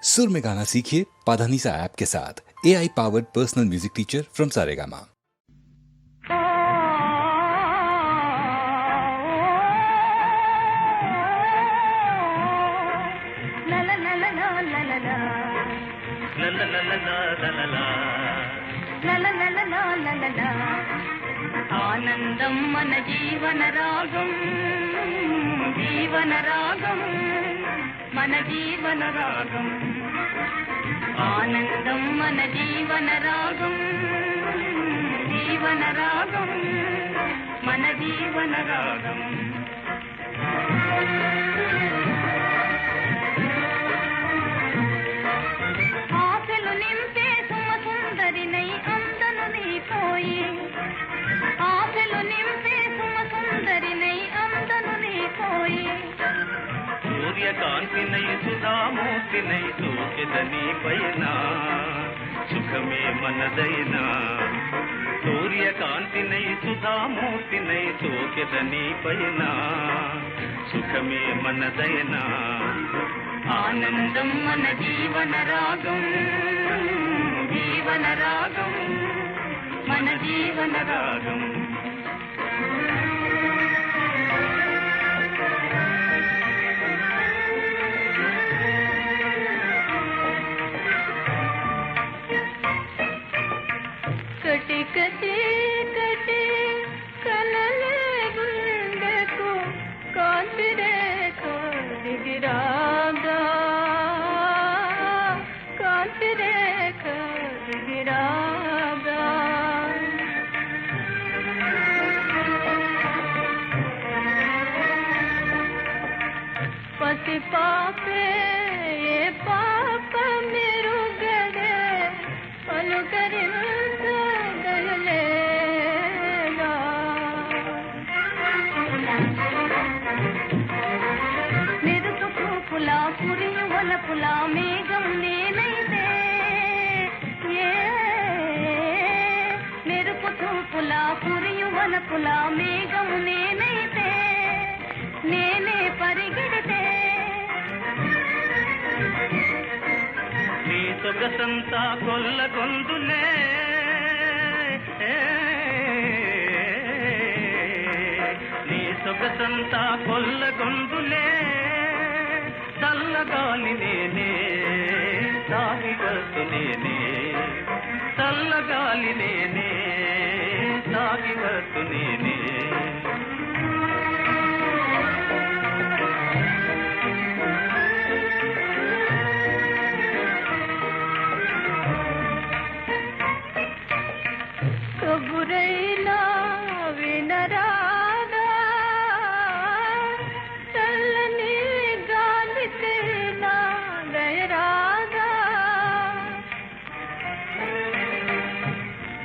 सुर में गाना सीखिए पाधानीसा ऐप के साथ। AI powered personal music teacher from Saregama. ఆనందం మన జీవన రాగం, జీవన రాగం, మన జీవన రాగం. ఆనందం మన జీవన రాగం, జీవన రాగం, మన జీవన రాగం. ఆశలు నింపే సుమ సుందరినై అందను నీపోయి, ఆశలు నింపే సుమ సుందరినై అందను నీపోయి. సూర్యకాంతినై సుధామూర్తినై సోకెదని పైన సుఖమే మనదైనా. సూర్యకాంతినై సుధామూర్తినై సోకెదని పైన సుఖమే మనదైనా. ఆనందం మన జీవన రాగం, జీవన రాగం, మన జీవన రాగం. కటి కటి కటి కలలే గుండెకు కాంతిరే దిగిరాగా, కాంతిరే దిగిరాగా. పసి పాపే ఏ పాప మెరుగదే పలుకరించగలేగా. మెరుపు పూపులా పురియు వలపులా మేఘం నేనైతే, మెరుపు చూపులా పురియు వలపులా మేఘం నేనైతే, నేనే పరిగెడితే. నీ సొగసంతా కొల్లగొందులే, నీ సొగసంతా కొల్లగొందులే. చల్లగాలి నేనే సాగి వస్తు నేనే, చల్లగాలి నేనే సాగి వస్తు నేనే. కబురైనా వినరాదా, చల్లని గాలికైనా దయరాదా.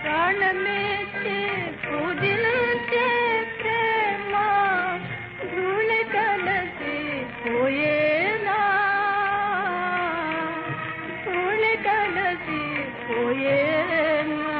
ప్రాణమేసి పూజించే ప్రేమ ధూళి కలసి పోయేనా, ధూళి కలసి పోయేనా.